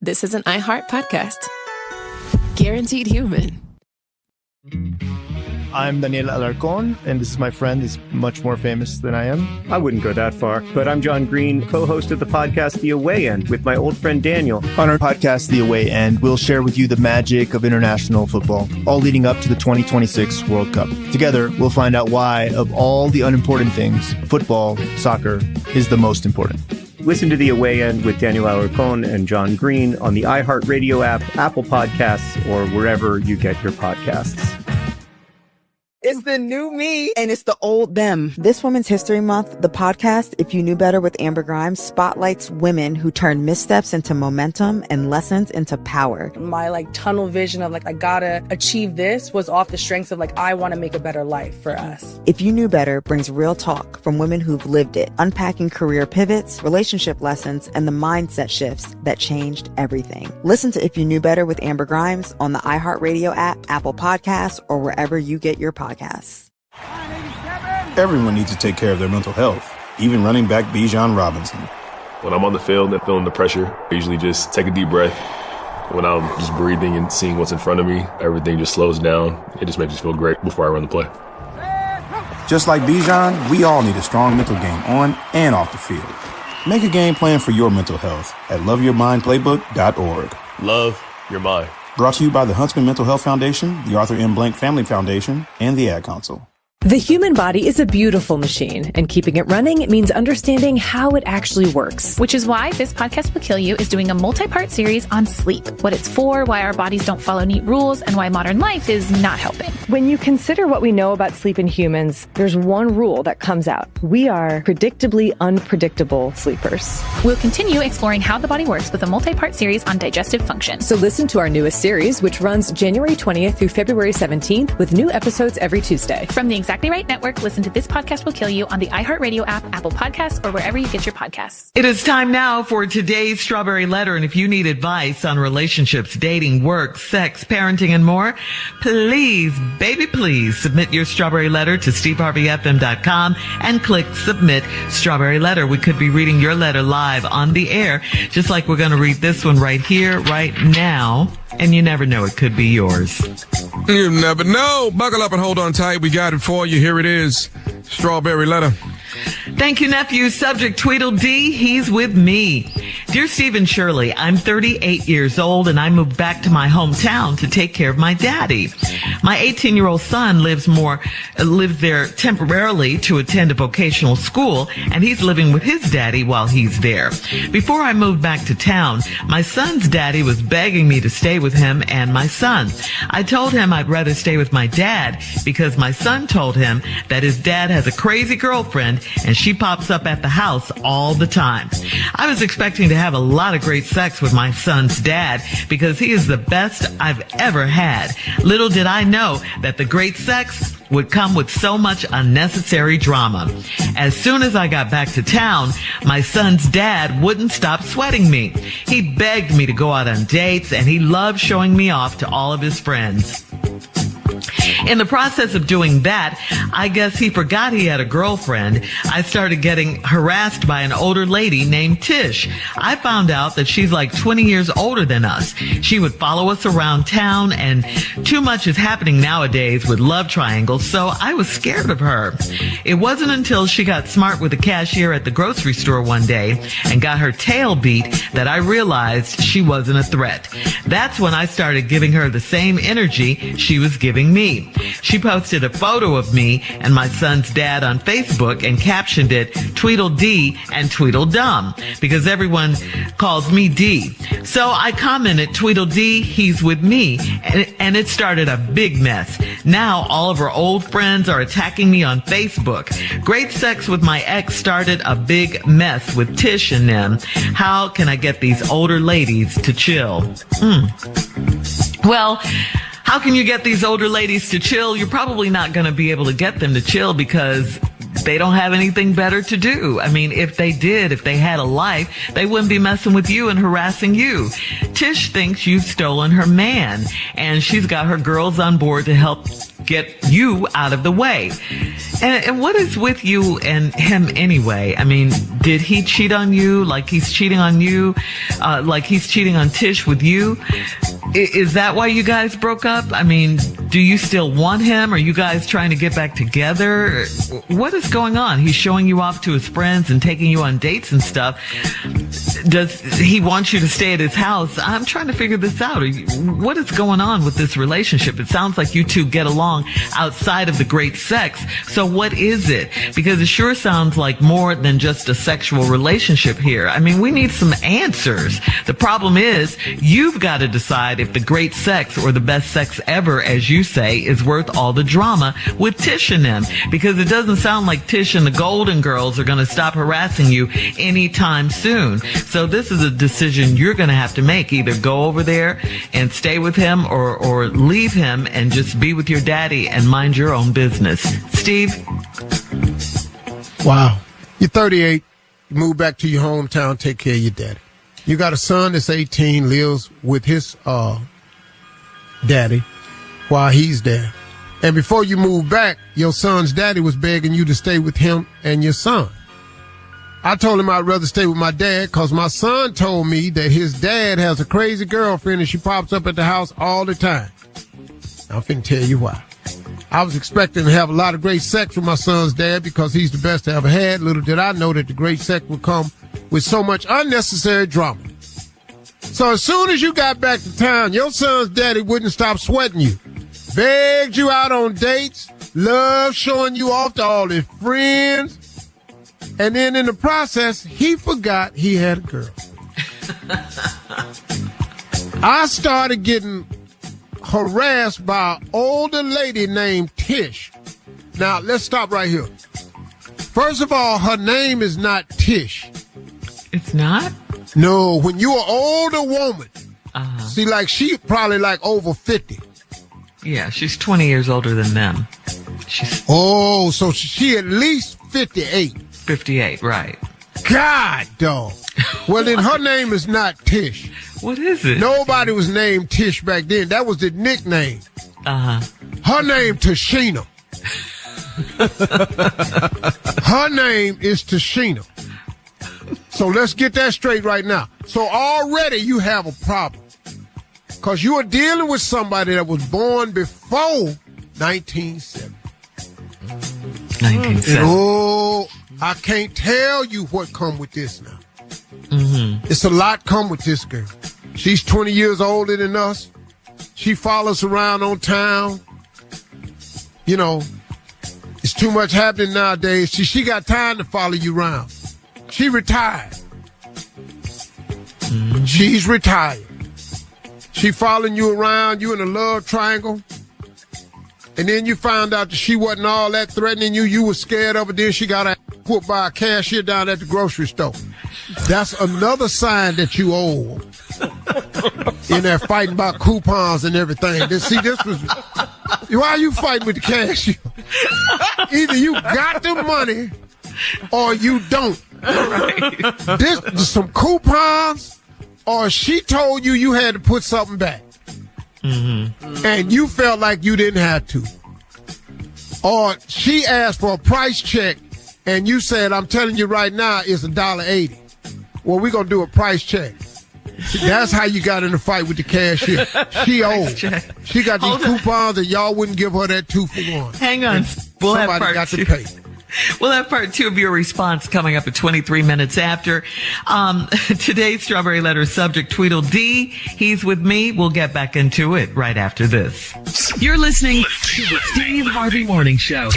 this is an iHeart podcast. Guaranteed human. I'm Daniel Alarcón, and this is my friend. He's much more famous than I am. I wouldn't go that far, but I'm John Green, co-host of the podcast The Away End with my old friend Daniel. On our podcast, The Away End, we'll share with you the magic of international football, all leading up to the 2026 World Cup. Together, we'll find out why, of all the unimportant things, football, soccer, is the most important. Listen to The Away End with Daniel Alarcón and John Green on the iHeartRadio app, Apple Podcasts, or wherever you get your podcasts. It's the new me, and it's the old them. This Women's History Month, the podcast, If You Knew Better with Amber Grimes, spotlights women who turn missteps into momentum and lessons into power. My tunnel vision of I gotta achieve this was off the strengths of I want to make a better life for us. If You Knew Better brings real talk from women who've lived it, unpacking career pivots, relationship lessons, and the mindset shifts that changed everything. Listen to If You Knew Better with Amber Grimes on the iHeartRadio app, Apple Podcasts, or wherever you get your podcasts. Everyone needs to take care of their mental health, even running back Bijan Robinson. When I'm on the field and feeling the pressure, I usually just take a deep breath. When I'm just breathing and seeing what's in front of me, everything just slows down. It just makes me feel great before I run the play. Just like Bijan, we all need a strong mental game on and off the field. Make a game plan for your mental health at loveyourmindplaybook.org. Love your mind. Brought to you by the Huntsman Mental Health Foundation, the Arthur M. Blank Family Foundation, and the Ad Council. The human body is a beautiful machine, and keeping it running means understanding how it actually works. Which is why This Podcast Will Kill You is doing a multi-part series on sleep, what it's for, why our bodies don't follow neat rules, and why modern life is not helping. When you consider what we know about sleep in humans, there's one rule that comes out. We are predictably unpredictable sleepers. We'll continue exploring how the body works with a multi-part series on digestive function. So listen to our newest series, which runs January 20th through February 17th, with new episodes every Tuesday. From the Exactly Right Network, listen to This Podcast Will Kill You on the iHeartRadio app, Apple Podcasts, or wherever you get your podcasts. It is time now for today's Strawberry Letter. And if you need advice on relationships, dating, work, sex, parenting, and more, please, baby, please submit your Strawberry Letter to steveharveyfm.com and click Submit Strawberry Letter. We could be reading your letter live on the air, just like we're going to read this one right here, right now. And you never know, it could be yours. You never know. Buckle up and hold on tight. We got it for you. Here it is. Strawberry Letter. Thank you, nephew. Subject, Tweedledee. He's with me. Dear Steve and Shirley, I'm 38 years old and I moved back to my hometown to take care of my daddy. My 18-year-old son lives there temporarily to attend a vocational school, and he's living with his daddy while he's there. Before I moved back to town, my son's daddy was begging me to stay with him and my son. I told him I'd rather stay with my dad because my son told him that his dad has a crazy girlfriend and she pops up at the house all the time. I was expecting to have a lot of great sex with my son's dad because he is the best I've ever had. Little did I know that the great sex would come with so much unnecessary drama. As soon as I got back to town, my son's dad wouldn't stop sweating me. He begged me to go out on dates, and he loved showing me off to all of his friends. In the process of doing that, I guess he forgot he had a girlfriend. I started getting harassed by an older lady named Tish. I found out that she's like 20 years older than us. She would follow us around town, and too much is happening nowadays with love triangles, so I was scared of her. It wasn't until she got smart with the cashier at the grocery store one day and got her tail beat that I realized she wasn't a threat. That's when I started giving her the same energy she was giving me. She posted a photo of me and my son's dad on Facebook and captioned it Tweedledee and Tweedledum because everyone calls me D. So I commented, Tweedledee, he's with me, and it started a big mess. Now all of her old friends are attacking me on Facebook. Great sex with my ex started a big mess with Tish and them. How can I get these older ladies to chill? Well, how can you get these older ladies to chill? You're probably not going to be able to get them to chill because They don't have anything better to do. I mean, if they had a life, they wouldn't be messing with you and harassing you. Tish thinks you've stolen her man, and she's got her girls on board to help get you out of the way. And what is with you and him anyway? I mean, did he cheat on you like he's cheating on you? Like he's cheating on Tish with you? Is that why you guys broke up? I mean, do you still want him? Are you guys trying to get back together? What is going on? He's showing you off to his friends and taking you on dates and stuff. Does he want you to stay at his house? I'm trying to figure this out. What is going on with this relationship? It sounds like you two get along outside of the great sex. So what is it? Because it sure sounds like more than just a sexual relationship here. I mean, we need some answers. The problem is you've got to decide if the great sex or the best sex ever, as you say, is worth all the drama with Tish and them. Because it doesn't sound like Tish and the Golden Girls are going to stop harassing you anytime soon. So this is a decision you're going to have to make. Either go over there and stay with him or leave him and just be with your daddy and mind your own business. Steve? Wow. You're 38. You move back to your hometown, take care of your daddy. You got a son that's 18, lives with his daddy while he's there. And before you move back, your son's daddy was begging you to stay with him and your son. I told him I'd rather stay with my dad because my son told me that his dad has a crazy girlfriend and she pops up at the house all the time. I'm finna tell you why. I was expecting to have a lot of great sex with my son's dad because he's the best I ever had. Little did I know that the great sex would come with so much unnecessary drama. So as soon as you got back to town, your son's daddy wouldn't stop sweating you. Begged you out on dates, loved showing you off to all his friends. And then in the process, he forgot he had a girl. I started getting harassed by an older lady named Tish. Now, let's stop right here. First of all, her name is not Tish. It's not? No, when you're an older woman, see, like, she probably like over 50. Yeah, she's 20 years older than them. Oh, so she at least 58. 58, right. God, dog. Well, then her name is not Tish. What is it? Nobody was named Tish back then. That was the nickname. Her name, Tashina. Her name is Tashina. So let's get that straight right now. So already you have a problem. Because you are dealing with somebody that was born before 1970. 1970. Oh, I can't tell you what come with this now. It's a lot come with this girl. She's 20 years older than us. She follows around on town. You know, it's too much happening nowadays. She got time to follow you around. She retired. She's retired. She following you around, you in a love triangle. And then you found out that she wasn't all that threatening you. You were scared of her. Then she got put by a cashier down at the grocery store. That's another sign that you old. In there fighting about coupons and everything. This was... Why are you fighting with the cashier? Either you got the money or you don't. Right. This some coupons, or she told you had to put something back. And you felt like you didn't have to. Or she asked for a price check and you said, I'm telling you right now, it's $1.80. Well, we're going to do a price check. That's how you got in the fight with the cashier. She old. She got these coupons and y'all wouldn't give her that 2-for-1. Hang on. Somebody got to pay. We'll have part 2 of your response coming up at 23 minutes after. Today's Strawberry Letter subject, Tweedledee. He's with me. We'll get back into it right after this. You're listening to the Steve Harvey Morning Show.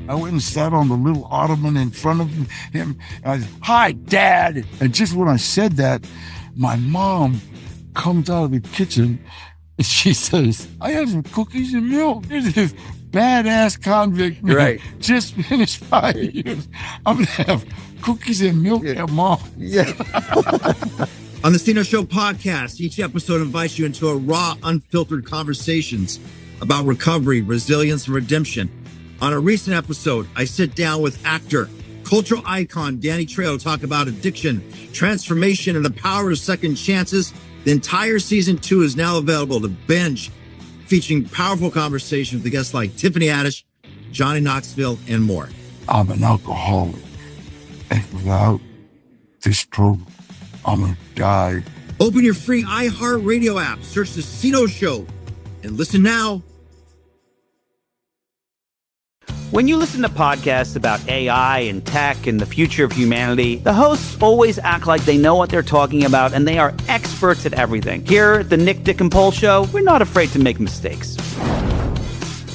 I went and sat on the little ottoman in front of him. I said, "Hi, Dad." And just when I said that, my mom comes out of the kitchen and she says, "I have some cookies and milk." There's this badass convict, man, right? Just finished 5 years. I'm going to have cookies and milk, Mom. Yeah. On the Stino Show podcast, each episode invites you into a raw, unfiltered conversations about recovery, resilience, and redemption. On a recent episode, I sit down with actor, cultural icon Danny Trejo to talk about addiction, transformation, and the power of second chances. The entire season 2 is now available to binge, featuring powerful conversations with guests like Tiffany Haddish, Johnny Knoxville, and more. I'm an alcoholic. And without this program, I'm going to die. Open your free iHeartRadio app, search The Cino Show, and listen now. When you listen to podcasts about AI and tech and the future of humanity, the hosts always act like they know what they're talking about and they are experts at everything. Here at the Nick, Dick, and Poll Show, we're not afraid to make mistakes.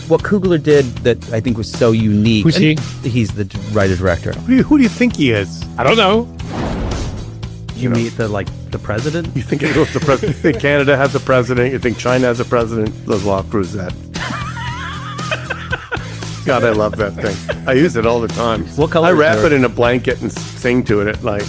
What Coogler did that I think was so unique. Who's he? He's the writer-director. Who do you think he is? I don't know. You meet the president? You think it was the president? You think Canada has a president? You think China has a president? The law proves that. God, I love that thing. I use it all the time. What color? I wrap it in a blanket and sing to it at night.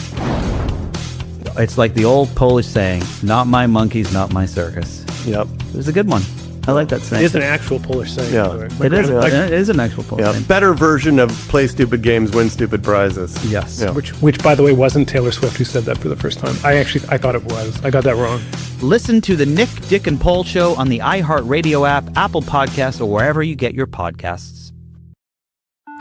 It's like the old Polish saying, "Not my monkeys, not my circus." Yep. It was a good one. I like that saying. It is an actual Polish saying. Yeah. It is an actual Polish saying. Better version of play stupid games, win stupid prizes. Yes. Yeah. Which, by the way, wasn't Taylor Swift who said that for the first time. I thought it was. I got that wrong. Listen to the Nick, Dick, and Poll Show on the iHeartRadio app, Apple Podcasts, or wherever you get your podcasts.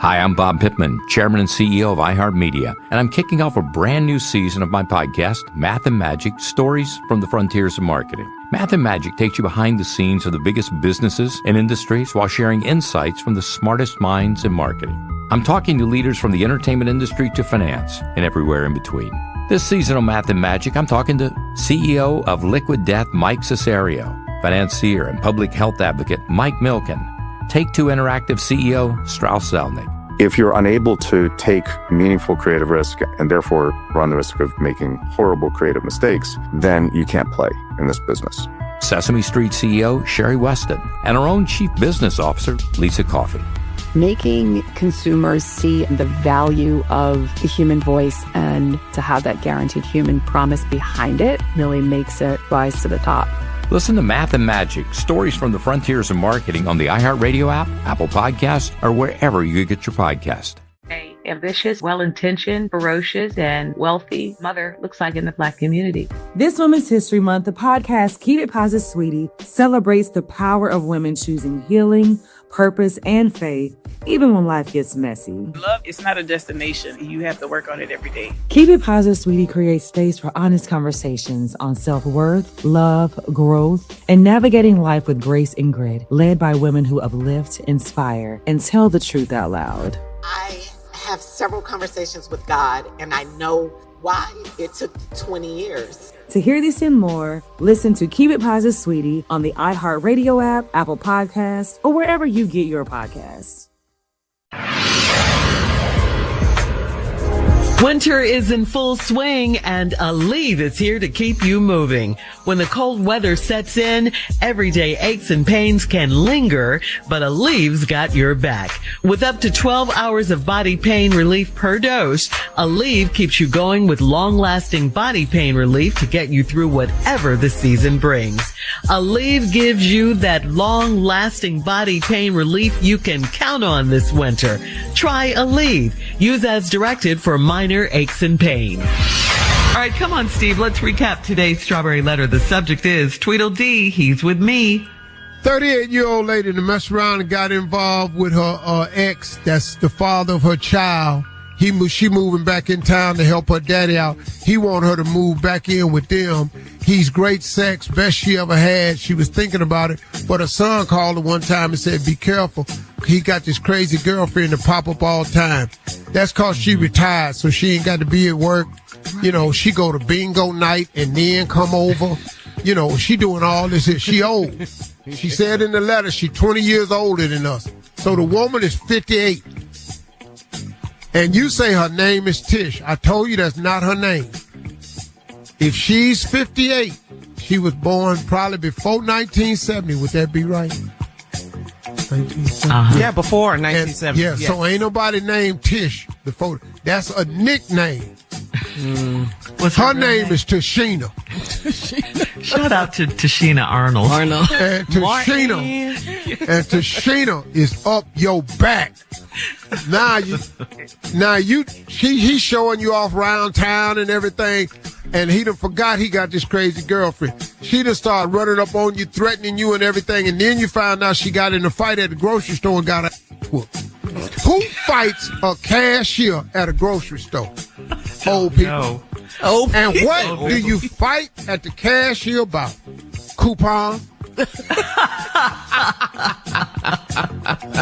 Hi, I'm Bob Pittman, Chairman and CEO of iHeartMedia, and I'm kicking off a brand new season of my podcast, Math and Magic, Stories from the Frontiers of Marketing. Math and Magic takes you behind the scenes of the biggest businesses and industries while sharing insights from the smartest minds in marketing. I'm talking to leaders from the entertainment industry to finance and everywhere in between. This season of Math and Magic, I'm talking to CEO of Liquid Death, Mike Cesario, financier and public health advocate, Mike Milken, Take-Two Interactive CEO, Strauss Zelnick. If you're unable to take meaningful creative risk and therefore run the risk of making horrible creative mistakes, then you can't play in this business. Sesame Street CEO, Sherry Weston, and our own Chief Business Officer, Lisa Coffey. Making consumers see the value of the human voice and to have that guaranteed human promise behind it really makes it rise to the top. Listen to Math and Magic, Stories from the Frontiers of Marketing on the iHeartRadio app, Apple Podcasts, or wherever you get your podcast. A ambitious, well-intentioned, ferocious, and wealthy mother looks like in the Black community. This Women's History Month, the podcast Keep It Positive, Sweetie celebrates the power of women choosing healing, purpose, and faith, even when life gets messy. Love is not a destination. You have to work on it every day. Keep It Positive, Sweetie creates space for honest conversations on self-worth, love, growth, and navigating life with grace and grit, led by women who uplift, inspire, and tell the truth out loud. I have several conversations with God, and I know why it took 20 years. To hear this and more, listen to Keep It Positive, Sweetie on the iHeartRadio app, Apple Podcasts, or wherever you get your podcasts. Winter is in full swing and Aleve is here to keep you moving. When the cold weather sets in, everyday aches and pains can linger, but Aleve's got your back. With up to 12 hours of body pain relief per dose, Aleve keeps you going with long-lasting body pain relief to get you through whatever the season brings. Aleve gives you that long-lasting body pain relief you can count on this winter. Try Aleve. Use as directed for minor aches and pain. All right, come on, Steve. Let's recap today's Strawberry Letter. The subject is Tweedledee. He's with me. 38-year-old lady that messed around and got involved with her ex. That's the father of her child. She moving back in town to help her daddy out. He want her to move back in with them. He's great sex, best she ever had. She was thinking about it, but her son called her one time and said, "Be careful. He got this crazy girlfriend that pop up all the time." That's cause she retired, so she ain't got to be at work. You know, she go to bingo night and then come over. You know, she doing all this. She old. She said in the letter she 20 years older than us. So the woman is 58. And you say her name is Tish. I told you that's not her name. If she's 58, she was born probably before 1970. Would that be right? 1970. Yeah, before 1970. And, so ain't nobody named Tish before. That's a nickname. Well, Her name is Tashina. Shout out to Tashina Arnold. And Tashina is up your back. He's showing you off around town and everything, and he done forgot he got this crazy girlfriend. She done started running up on you, threatening you and everything, and then you found out she got in a fight at the grocery store and got a whoop. Who fights a cashier at a grocery store? Old people. No. And what do you fight at the cashier about? Coupons?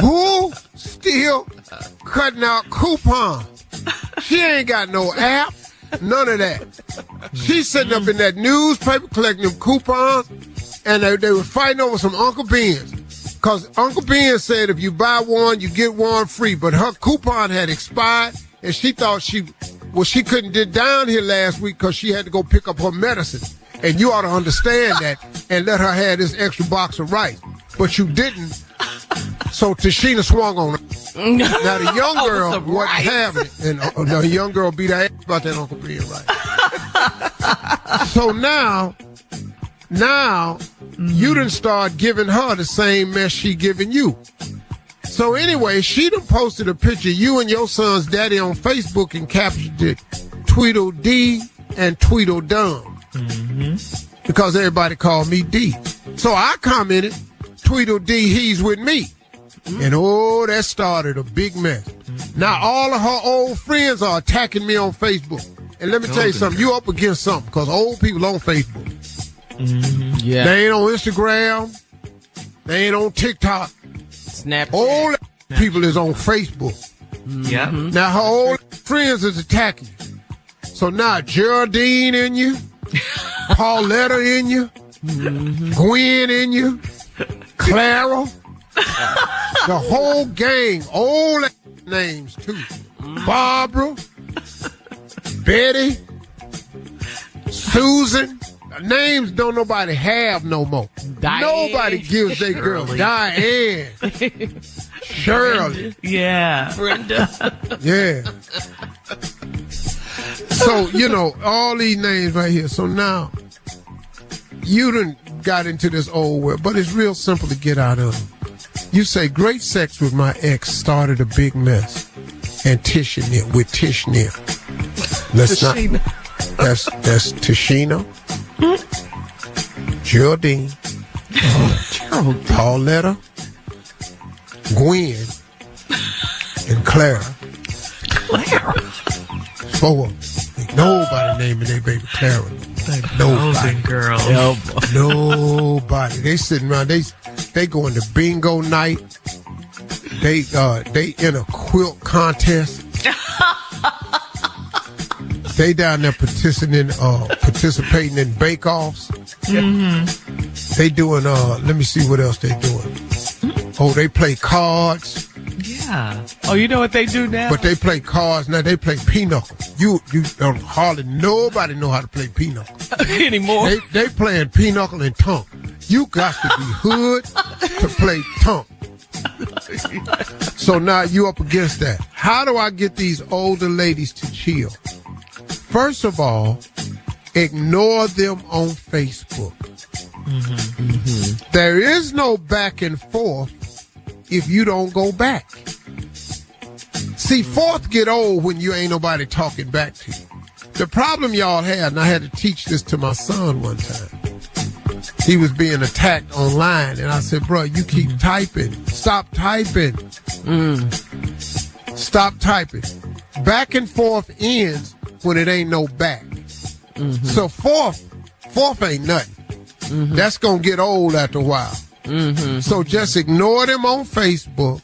Who still cutting out coupons? She ain't got no app, none of that. She's sitting up in that newspaper collecting them coupons, and they were fighting over some Uncle Ben's. Because Uncle Ben said if you buy one, you get one free. But her coupon had expired, and she thought she couldn't get down here last week because she had to go pick up her medicine. And you ought to understand that and let her have this extra box of rice. But you didn't. So Tashina swung on her. Now the young girl wasn't having it. And the young girl beat her ass about that Uncle Ben rice. So now you done start giving her the same mess she giving you. So anyway, she done posted a picture of you and your son's daddy on Facebook and captured it Tweedledee and Tweedledum. Because everybody called me D. So I commented, Tweedledee, he's with me. And that started a big mess. Now all of her old friends are attacking me on Facebook. And let me tell you something, you up against something, because old people on Facebook. Yeah. They ain't on Instagram. They ain't on TikTok. Snapchat. Old people is on Facebook. Yeah. Now her old friends is attacking you. So now Geraldine in you, Pauletta in you, Gwen in you, Clara, the whole gang, old names too. Barbara, Betty, Susan. Names don't nobody have no more. Diane. Nobody gives their girl Diane, Shirley. Yeah. Brenda. Yeah. So, all these names right here. So now, you done got into this old world, but it's real simple to get out of it. You say, great sex with my ex started a big mess. And Tish near. Let's not. That's Tashina. Geraldine, Pauletta, Gwen, and Clara. Four. Nobody naming their baby Clara. Nobody. Girl. Nobody. They sitting around. They going to bingo night. They in a quilt contest. They down there participating in bake-offs. They doing, let me see what else they doing. Oh, they play cards. Yeah. Oh, you know what they do now? But they play cards now. They play pinochle. You don't hardly nobody know how to play pinochle anymore. They playing pinochle and tongue. You got to be hood to play tongue. So now you up against that. How do I get these older ladies to chill? First of all, ignore them on Facebook. There is no back and forth if you don't go back. See, fourth get old when you ain't nobody talking back to you. The problem y'all had, and I had to teach this to my son one time. He was being attacked online, and I said, bro, you keep typing. Stop typing. Stop typing. Back and forth ends when it ain't no back. So fourth ain't nothing. That's gonna get old after a while. So just ignore them on Facebook.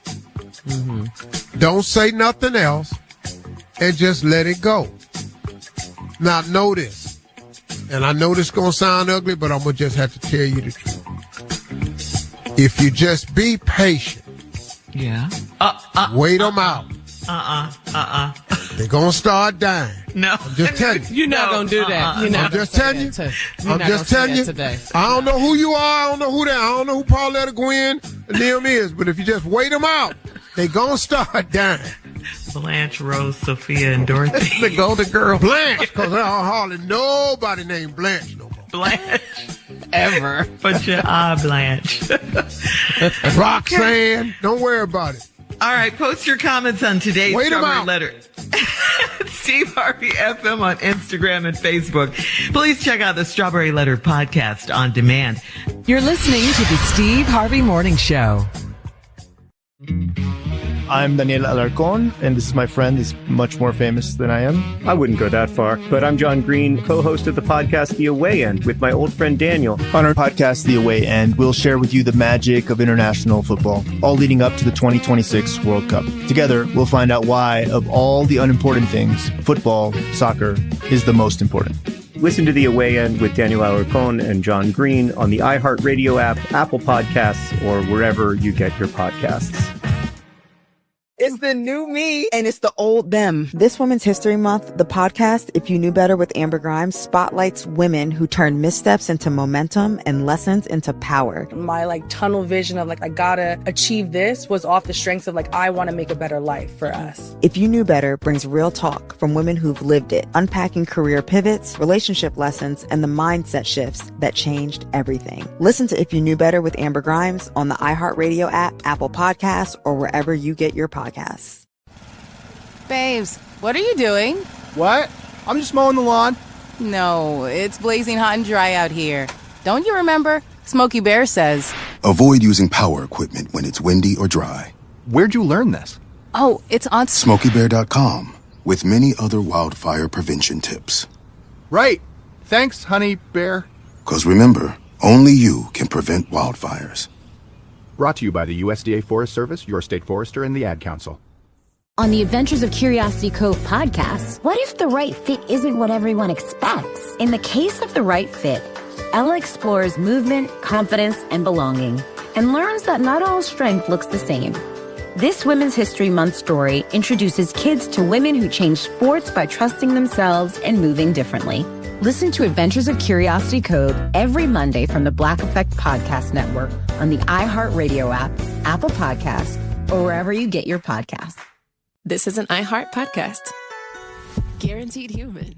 Don't say nothing else, and just let it go. Now know this, and I know this gonna sound ugly, but I'm gonna just have to tell you the truth. If you just be patient, wait them out. They're gonna start dying. No. I'm just telling you. You're not going to do that. I'm just telling you. I'm just telling you. Today. I don't know who you are. I don't know who they are. I don't know who Pauletta, Gwen, and them is. But if you just wait them out, they're going to start dying. Blanche, Rose, Sophia, and Dorothy. The Golden Girl. Blanche, because there's hardly nobody named Blanche no more. Blanche. Ever. But you are Blanche. Roxanne, don't worry about it. All right, post your comments on today's Wait 'em Strawberry out. Letter. Steve Harvey FM on Instagram and Facebook. Please check out the Strawberry Letter podcast on demand. You're listening to the Steve Harvey Morning Show. I'm Daniel Alarcon, and this is my friend. He's much more famous than I am. I wouldn't go that far, but I'm John Green, co-host of the podcast The Away End with my old friend Daniel. On our podcast, The Away End, we'll share with you the magic of international football, all leading up to the 2026 World Cup. Together, we'll find out why, of all the unimportant things, football, soccer, is the most important. Listen to The Away End with Daniel Alarcon and John Green on the iHeartRadio app, Apple Podcasts, or wherever you get your podcasts. It's the new me, and it's the old them. This Women's History Month, the podcast, If You Knew Better with Amber Grimes, spotlights women who turn missteps into momentum and lessons into power. My tunnel vision of I gotta achieve this was off the strengths of I want to make a better life for us. If You Knew Better brings real talk from women who've lived it, unpacking career pivots, relationship lessons, and the mindset shifts that changed everything. Listen to If You Knew Better with Amber Grimes on the iHeartRadio app, Apple Podcasts, or wherever you get your podcasts. Babes, what are you doing? What? I'm just mowing the lawn. No, it's blazing hot and dry out here. Don't you remember? Smokey Bear says. Avoid using power equipment when it's windy or dry. Where'd you learn this? Oh, it's on SmokeyBear.com with many other wildfire prevention tips. Right. Thanks, honey bear. 'Cause remember, only you can prevent wildfires. Brought to you by the USDA Forest Service, your state forester, and the Ad Council. On the Adventures of Curiosity Cove podcast, what if the right fit isn't what everyone expects? In the case of the right fit, Ella explores movement, confidence, and belonging, and learns that not all strength looks the same. This Women's History Month story introduces kids to women who change sports by trusting themselves and moving differently. Listen to Adventures of Curiosity Cove every Monday from the Black Effect Podcast Network on the iHeartRadio app, Apple Podcasts, or wherever you get your podcasts. This is an iHeart podcast. Guaranteed Human.